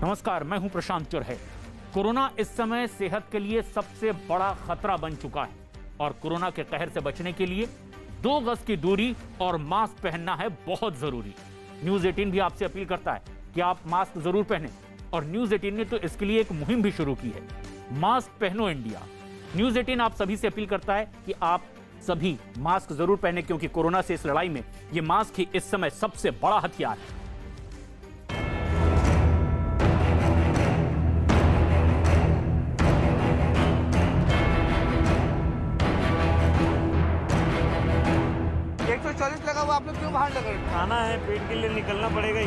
नमस्कार, मैं हूं प्रशांत चुरहे। कोरोना इस समय सेहत के लिए सबसे बड़ा खतरा बन चुका है और कोरोना के कहर से बचने के लिए 2 गज की दूरी और मास्क पहनना है बहुत जरूरी। न्यूज 18 भी आपसे अपील करता है कि आप मास्क जरूर पहनें और न्यूज 18 ने तो इसके लिए एक मुहिम भी शुरू की है, मास्क पहनो इंडिया। न्यूज 18 आप सभी से अपील करता है कि आप सभी मास्क जरूर पहने, क्योंकि कोरोना से इस लड़ाई में ये मास्क ही इस समय सबसे बड़ा हथियार है। लगा हुआ, आप लोग क्यों बाहर लगे? खाना है, पेट के लिए निकलना पड़ेगा ही।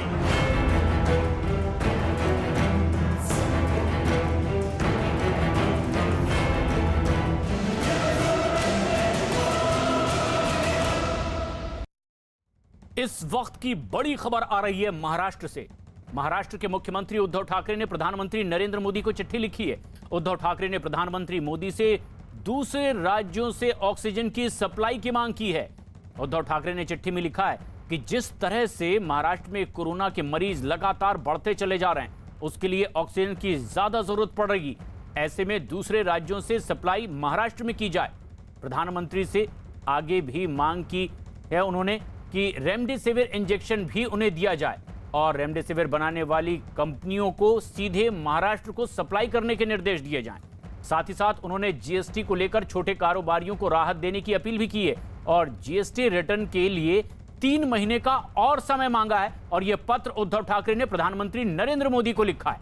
इस वक्त की बड़ी खबर आ रही है महाराष्ट्र से। महाराष्ट्र के मुख्यमंत्री उद्धव ठाकरे ने प्रधानमंत्री नरेंद्र मोदी को चिट्ठी लिखी है। उद्धव ठाकरे ने प्रधानमंत्री मोदी से दूसरे राज्यों से ऑक्सीजन की सप्लाई की मांग की है। उद्धव ठाकरे ने चिट्ठी में लिखा है कि जिस तरह से महाराष्ट्र में कोरोना के मरीज लगातार बढ़ते चले जा रहे हैं, उसके लिए ऑक्सीजन की ज्यादा जरूरत पड़ रही। ऐसे में दूसरे राज्यों से सप्लाई महाराष्ट्र में की जाए। प्रधानमंत्री से आगे भी मांग की है उन्होंने कि रेमडेसिविर इंजेक्शन भी उन्हें दिया जाए और रेमडेसिविर बनाने वाली कंपनियों को सीधे महाराष्ट्र को सप्लाई करने के निर्देश दिए जाएं। साथ ही साथ उन्होंने जीएसटी को लेकर छोटे कारोबारियों को राहत देने की अपील भी की है और जीएसटी रिटर्न के लिए 3 महीने का और समय मांगा है और यह पत्र उद्धव ठाकरे ने प्रधानमंत्री नरेंद्र मोदी को लिखा है।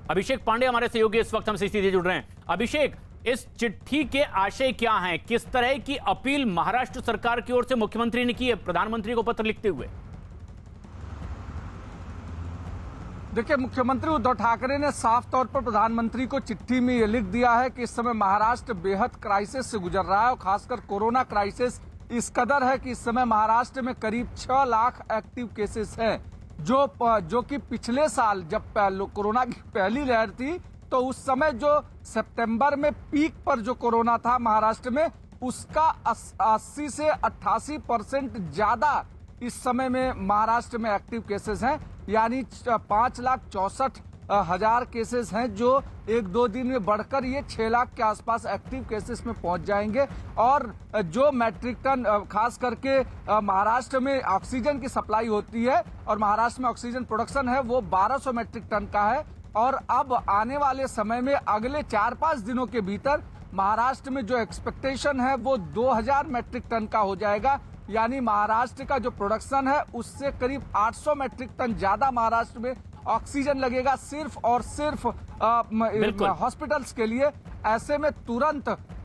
अभिषेक पांडे हमारे सहयोगी इस वक्त हमसे सीधे जुड़ रहे हैं। अभिषेक, इस चिट्ठी के आशय क्या हैं? किस तरह की अपील महाराष्ट्र सरकार की ओर से मुख्यमंत्री ने की है प्रधानमंत्री को पत्र लिखते हुए? देखिए, मुख्यमंत्री उद्धव ठाकरे ने साफ तौर पर प्रधानमंत्री को चिट्ठी में ये लिख दिया है कि इस समय महाराष्ट्र बेहद क्राइसिस से गुजर रहा है और खासकर कोरोना क्राइसिस इस कदर है कि इस समय महाराष्ट्र में करीब 6 लाख एक्टिव केसेस हैं, जो कि पिछले साल जब कोरोना की पहली लहर थी तो उस समय जो सितंबर में पीक पर जो कोरोना था महाराष्ट्र में, उसका 80 से 88% ज्यादा इस समय में महाराष्ट्र में एक्टिव केसेस हैं। यानी 5,64,000 केसेस हैं जो 1-2 दिन में बढ़कर ये 6 लाख के आसपास एक्टिव केसेस में पहुंच जाएंगे। और जो मैट्रिक टन खास करके महाराष्ट्र में ऑक्सीजन की सप्लाई होती है और महाराष्ट्र में ऑक्सीजन प्रोडक्शन है वो 1200 मैट्रिक टन का है और अब आने वाले समय में अगले 4-5 दिनों के भीतर महाराष्ट्र में जो एक्सपेक्टेशन है वो 2000 मैट्रिक टन का हो जाएगा। यानी महाराष्ट्र का जो प्रोडक्शन है उससे करीब 800 मैट्रिक टन ज्यादा महाराष्ट्र में ऑक्सीजन लगेगा सिर्फ और सिर्फ हॉस्पिटल्स के लिए। ऐसे में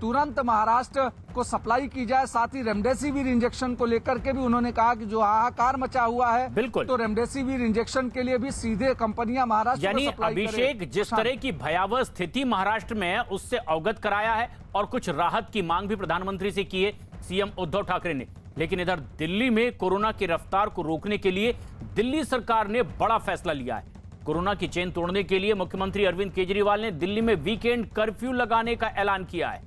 तुरंत महाराष्ट्र को सप्लाई की जाए। साथ ही रेमडेसिविर इंजेक्शन को लेकर के भी उन्होंने कहा कि जो हाहाकार मचा हुआ है, बिल्कुल, तो रेमडेसिविर इंजेक्शन के लिए भी सीधे कंपनियां महाराष्ट्र यानी अभिषेक, जिस तरह की भयावह स्थिति महाराष्ट्र में है उससे अवगत कराया है और कुछ राहत की मांग भी प्रधानमंत्री से की है सीएम उद्धव ठाकरे ने। लेकिन इधर दिल्ली में कोरोना की रफ्तार को रोकने के लिए दिल्ली सरकार ने बड़ा फैसला लिया है। कोरोना की चेन तोड़ने के लिए मुख्यमंत्री अरविंद केजरीवाल ने दिल्ली में वीकेंड कर्फ्यू लगाने का ऐलान किया है।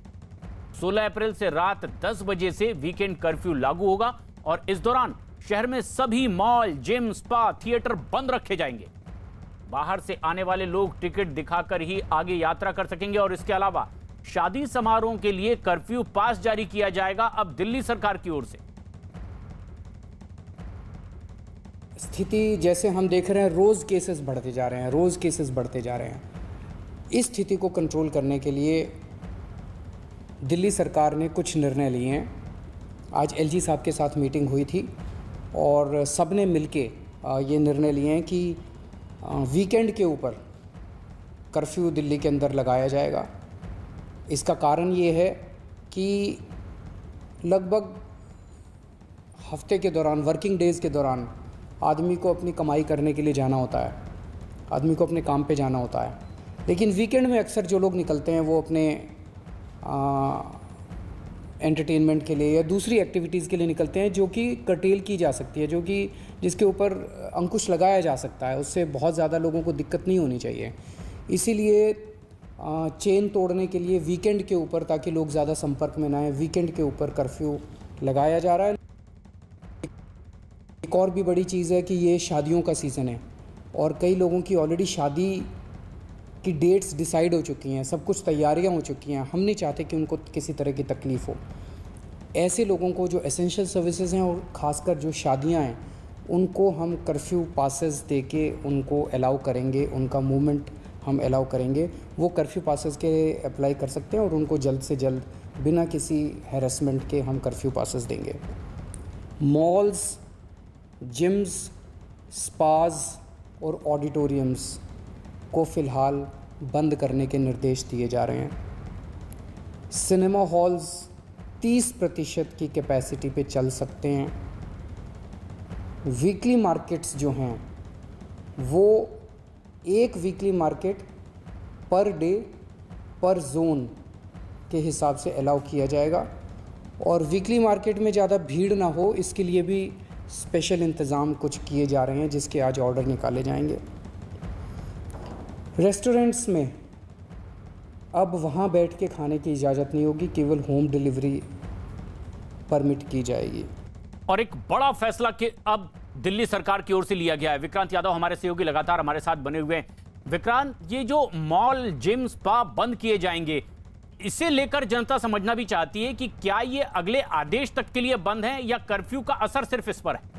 16 अप्रैल से रात 10 बजे से वीकेंड कर्फ्यू लागू होगा और इस दौरान शहर में सभी मॉल, जिम, स्पा, थिएटर बंद रखे जाएंगे। बाहर से आने वाले लोग टिकट दिखाकर ही आगे यात्रा कर सकेंगे और इसके अलावा शादी समारोह के लिए कर्फ्यू पास जारी किया जाएगा अब दिल्ली सरकार की ओर से। स्थिति जैसे हम देख रहे हैं, रोज़ केसेस बढ़ते जा रहे हैं। इस स्थिति को कंट्रोल करने के लिए दिल्ली सरकार ने कुछ निर्णय लिए हैं। आज एलजी साहब के साथ मीटिंग हुई थी और सब ने मिलके ये निर्णय लिए हैं कि वीकेंड के ऊपर कर्फ्यू दिल्ली के अंदर लगाया जाएगा। इसका कारण ये है कि लगभग हफ्ते के दौरान, वर्किंग डेज़ के दौरान आदमी को अपनी कमाई करने के लिए जाना होता है, आदमी को अपने काम पे जाना होता है। लेकिन वीकेंड में अक्सर जो लोग निकलते हैं वो अपने एंटरटेनमेंट के लिए या दूसरी एक्टिविटीज़ के लिए निकलते हैं जो कि कर्टेल की जा सकती है, जो कि जिसके ऊपर अंकुश लगाया जा सकता है। उससे बहुत ज़्यादा लोगों को दिक्कत नहीं होनी चाहिए। इसीलिए चेन तोड़ने के लिए वीकेंड के ऊपर, ताकि लोग ज़्यादा संपर्क में ना आए, वीकेंड के ऊपर कर्फ्यू लगाया जा रहा है। एक और भी बड़ी चीज़ है कि ये शादियों का सीज़न है और कई लोगों की ऑलरेडी शादी की डेट्स डिसाइड हो चुकी हैं, सब कुछ तैयारियां हो चुकी हैं। हम नहीं चाहते कि उनको किसी तरह की तकलीफ़ हो। ऐसे लोगों को जो एसेंशियल सर्विसेज हैं और ख़ासकर जो शादियां हैं, उनको हम कर्फ्यू पासेस दे के उनको अलाउ करेंगे, उनका मूवमेंट हम अलाउ करेंगे। वो कर्फ्यू पासेस के अप्लाई कर सकते हैं और उनको जल्द से जल्द बिना किसी हैरेसमेंट के हम कर्फ्यू पासेस देंगे। मॉल्स, जिम्स, स्पाज और ऑडिटोरियम्स को फ़िलहाल बंद करने के निर्देश दिए जा रहे हैं। सिनेमा हॉल्स 30% की कैपेसिटी पे चल सकते हैं। वीकली मार्केट्स जो हैं वो एक वीकली मार्केट पर डे पर जोन के हिसाब से अलाउ किया जाएगा और वीकली मार्केट में ज़्यादा भीड़ ना हो, इसके लिए भी स्पेशल इंतज़ाम कुछ किए जा रहे हैं जिसके आज ऑर्डर निकाले जाएंगे। रेस्टोरेंट्स में अब वहाँ बैठ के खाने की इजाज़त नहीं होगी, केवल होम डिलीवरी परमिट की जाएगी। और एक बड़ा फैसला कि अब दिल्ली सरकार की ओर से लिया गया है। विक्रांत यादव हमारे सहयोगी लगातार हमारे साथ बने हुए हैं। विक्रांत, ये जो मॉल, जिम, स्पा बंद किए जाएंगे, इसे लेकर जनता समझना भी चाहती है कि क्या ये अगले आदेश तक के लिए बंद है या कर्फ्यू का असर सिर्फ इस पर है?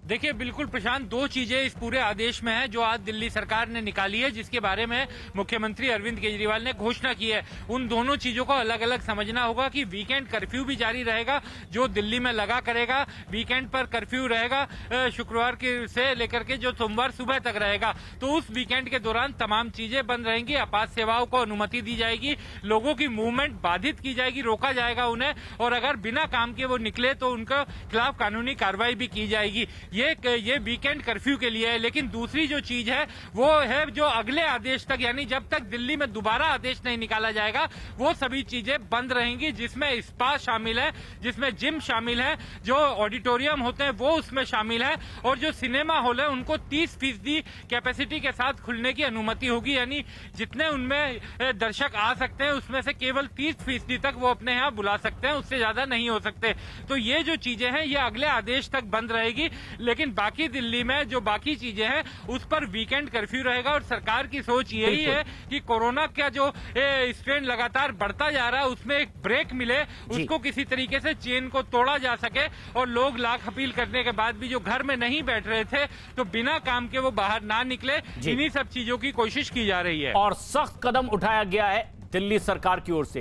देखिए, बिल्कुल प्रशांत, दो चीजें इस पूरे आदेश में है जो आज दिल्ली सरकार ने निकाली है, जिसके बारे में मुख्यमंत्री अरविंद केजरीवाल ने घोषणा की है। उन दोनों चीजों को अलग अलग समझना होगा कि वीकेंड कर्फ्यू भी जारी रहेगा जो दिल्ली में लगा करेगा। वीकेंड पर कर्फ्यू रहेगा शुक्रवार से लेकर के जो सोमवार सुबह तक रहेगा। तो उस वीकेंड के दौरान तमाम चीजें बंद रहेंगी। आपात सेवाओं को अनुमति दी जाएगी, लोगों की मूवमेंट बाधित की जाएगी, रोका जाएगा उन्हें, और अगर बिना काम के वो निकले तो उनके खिलाफ कानूनी कार्रवाई भी की जाएगी। ये वीकेंड कर्फ्यू के लिए है। लेकिन दूसरी जो चीज है वो है जो अगले आदेश तक, यानी जब तक दिल्ली में दोबारा आदेश नहीं निकाला जाएगा, वो सभी चीजें बंद रहेंगी, जिसमें स्पा शामिल है, जिसमें जिम शामिल है, जो ऑडिटोरियम होते हैं वो उसमें शामिल है, और जो सिनेमा हॉल है उनको 30% कैपेसिटी के साथ खुलने की अनुमति होगी। यानी जितने उनमें दर्शक आ सकते हैं उसमें से केवल 30% तक वो अपने यहाँ बुला सकते हैं, उससे ज्यादा नहीं हो सकते। तो ये जो चीजें हैं ये अगले आदेश तक बंद रहेगी। लेकिन बाकी दिल्ली में जो बाकी चीजें हैं उस पर वीकेंड कर्फ्यू रहेगा। और सरकार की सोच यही है कि कोरोना का जो स्ट्रेन लगातार बढ़ता जा रहा है उसमें एक ब्रेक मिले, उसको किसी तरीके से चेन को तोड़ा जा सके, और लोग लाख अपील करने के बाद भी जो घर में नहीं बैठ रहे थे तो बिना काम के वो बाहर ना निकले, इन्हीं सब चीजों की कोशिश की जा रही है। और सख्त कदम उठाया गया है दिल्ली सरकार की ओर से।